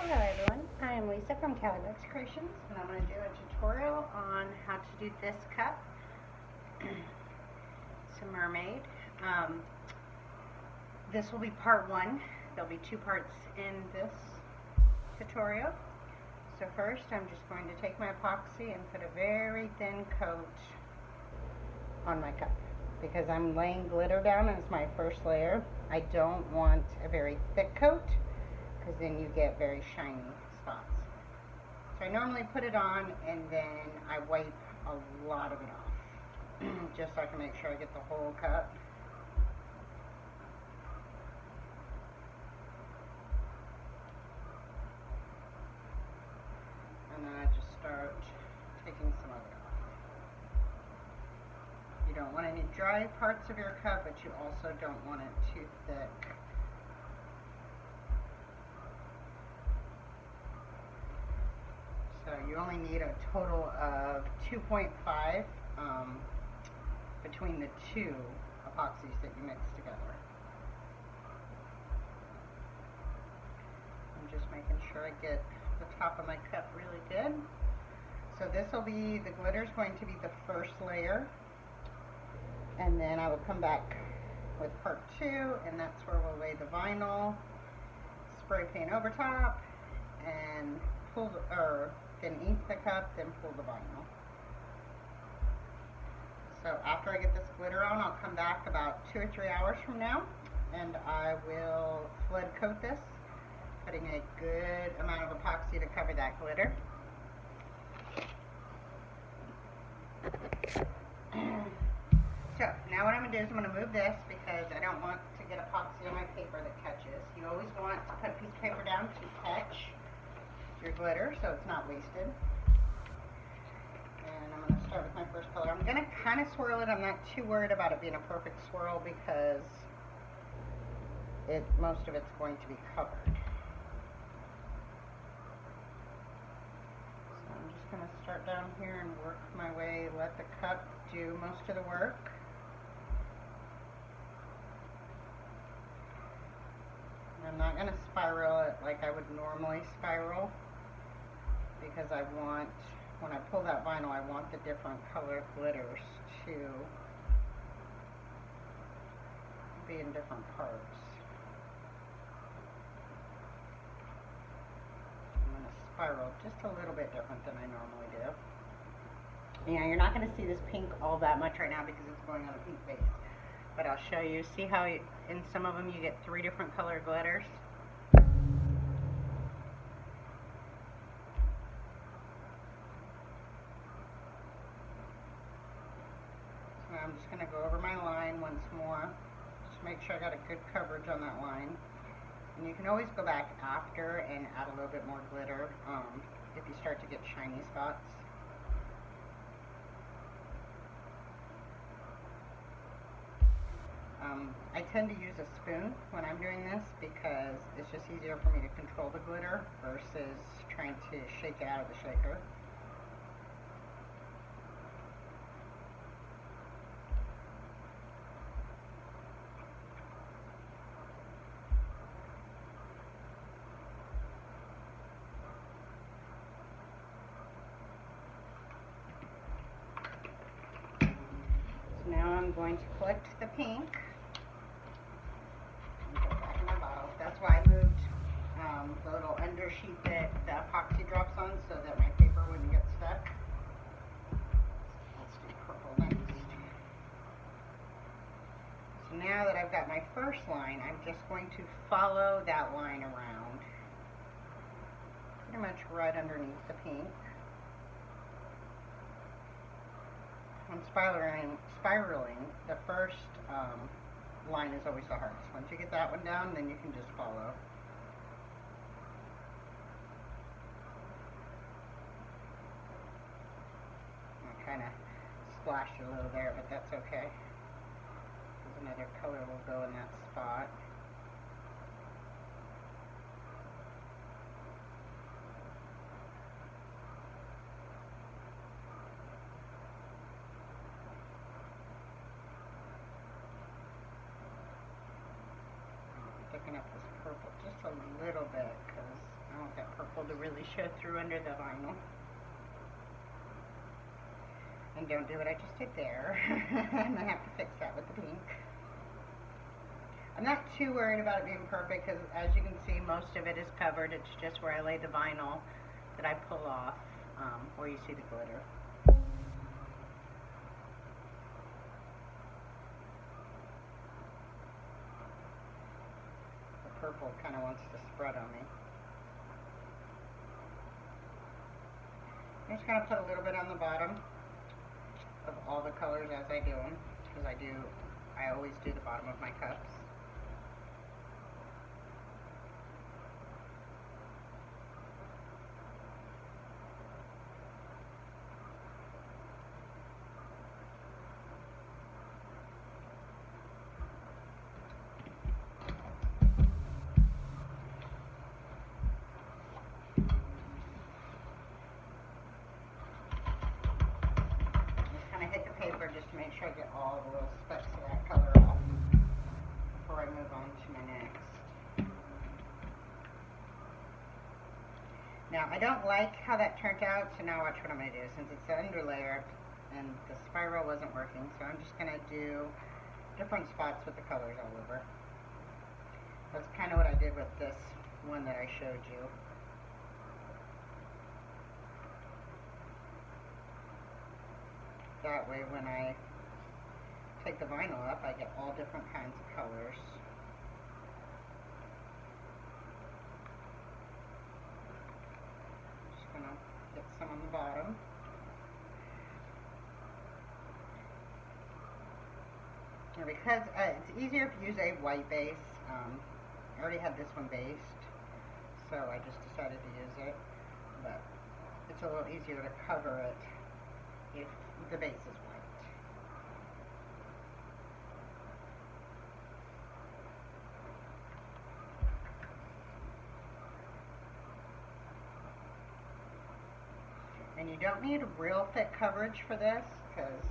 Hello everyone, I am Lisa from Calibugs Creations, and I'm going to do a tutorial on how to do this cup. It's a mermaid. This will be part one. There'll be two parts in this tutorial. So first I'm just going to take my epoxy and put a very thin coat on my cup, because I'm laying glitter down as my first layer. I don't want a very thick coat, because then you get very shiny spots. So I normally put it on and then I wipe a lot of it off, just so I can make sure I get the whole cup. And then I just start taking some of it off. You don't want any dry parts of your cup, but you also don't want it too thick. So you only need a total of 2.5 between the two epoxies that you mix together. I'm just making sure I get the top of my cup really good. So this will be, the glitter is going to be the first layer, and then I will come back with part two, and that's where we'll lay the vinyl, spray paint over top, and pull then ink the cup, then pull the vinyl. So after I get this glitter on, I'll come back about 2 or 3 hours from now, and I will flood coat this, putting a good amount of epoxy to cover that glitter. So now what I'm going to do is I'm going to move this, because I don't want to get epoxy on my paper that catches. You always want to put a piece of paper down to catch your glitter so it's not wasted. And I'm going to start with my first color. I'm going to kind of swirl it. I'm not too worried about it being a perfect swirl, because most of it's going to be covered. So I'm just going to start down here and work my way, let the cup do most of the work. I'm not going to spiral it like I would normally spiral, because I want, when I pull that vinyl, I want the different colored glitters to be in different parts. I'm going to spiral just a little bit different than I normally do. Yeah, you're not going to see this pink all that much right now because it's going on a pink base. But I'll show you. See how in some of them you get 3 different colored glitters? So I'm just going to go over my line once more. Just make sure I got a good coverage on that line. And you can always go back after and add a little bit more glitter if you start to get shiny spots. I tend to use a spoon when I'm doing this, because it's just easier for me to control the glitter versus trying to shake it out of the shaker. So now I'm going to collect the pink. That's why I moved the little undersheet that the epoxy drops on, so that my paper wouldn't get stuck. Let's do purple next. So now that I've got my first line, I'm just going to follow that line around, pretty much right underneath the pink. When spiraling, the first line is always the hardest. Once you get that one down, then you can just follow. I kind of splashed a little there, but that's okay, because another color will go in that spot. Picking up this purple just a little bit, because I want that purple to really show through under the vinyl. And don't do what I just did there. I'm going to have to fix that with the pink. I'm not too worried about it being perfect because, as you can see, most of it is covered. It's just where I lay the vinyl that I pull off, where you see the glitter. The purple kind of wants to spread on me. I'm just going to put a little bit on the bottom of all the colors as I do them, because I always do the bottom of my cups. Just to make sure I get all the little specks of that color off before I move on to my next. Now, I don't like how that turned out, so now watch what I'm going to do. Since it's the under layer and the spiral wasn't working, so I'm just going to do different spots with the colors all over. That's kind of what I did with this one that I showed you. That way when I take the vinyl up, I get all different kinds of colors. Just going to get some on the bottom. Now because it's easier if you use a white base. I already had this one based, so I just decided to use it. But it's a little easier to cover it if the base is white. And you don't need real thick coverage for this, because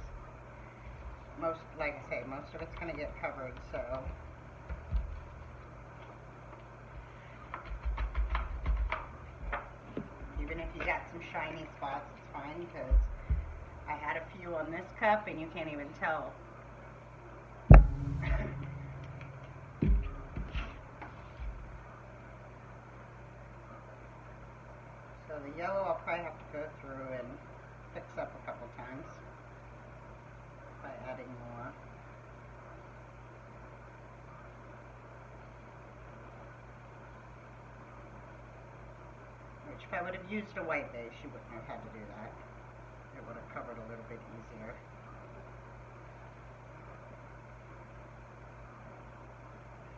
like I say, most of it's going to get covered, so even if you got some shiny spots, it's fine, because I had a few on this cup and you can't even tell. So the yellow I'll probably have to go through and fix up a couple times by adding more. Which if I would have used a white base, you wouldn't have had to do that. It would have covered a little bit easier.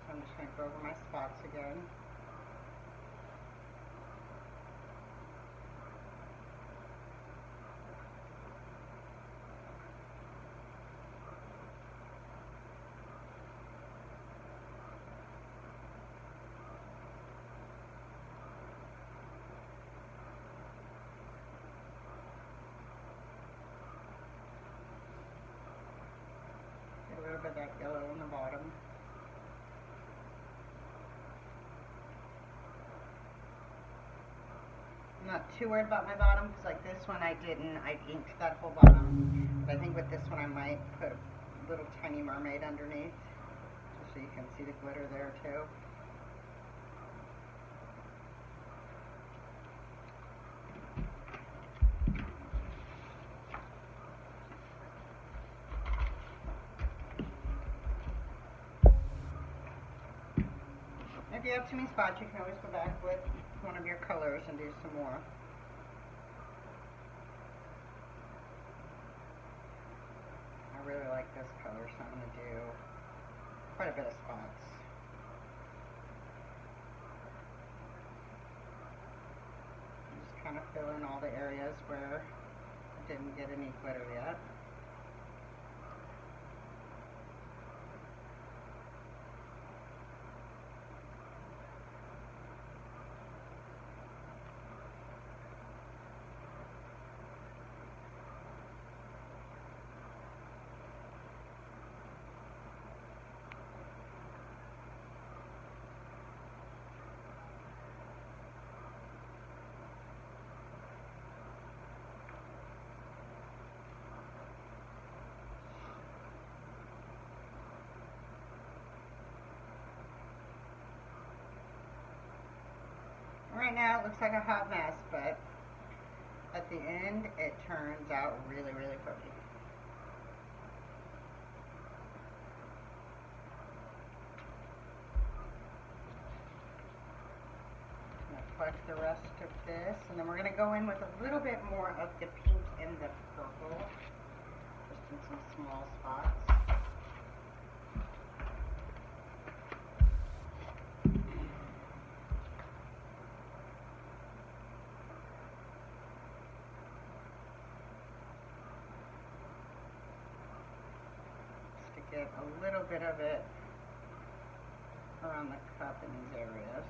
So I'm just going to go over my spots again. A little bit of that yellow on the bottom. I'm not too worried about my bottom, because like this one I inked that whole bottom. But I think with this one I might put a little tiny mermaid underneath, just so you can see the glitter there too. If you have too many spots, you can always go back with one of your colors and do some more. I really like this color, so I'm going to do quite a bit of spots. Just kind of fill in all the areas where I didn't get any glitter yet. Right now it looks like a hot mess, but at the end it turns out really, really pretty. I'm going to collect the rest of this, and then we're going to go in with a little bit more of the pink and the purple, just in some small spots. Get a little bit of it around the cup in these areas.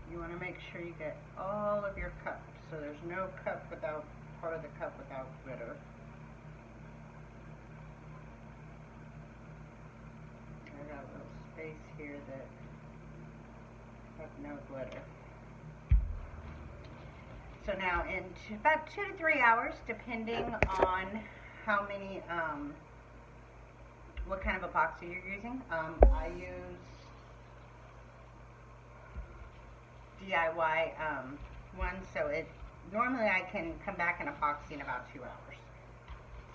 You want to make sure you get all of your cups, so there's no cup without, part of the cup without glitter. I got a little space here that have no glitter. So now in about 2 to 3 hours, depending on how many, what kind of epoxy you're using. I use DIY one, so normally I can come back in epoxy in about 2 hours.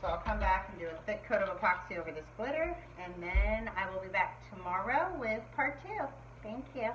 So I'll come back and do a thick coat of epoxy over this glitter, and then I will be back tomorrow with part 2. Thank you.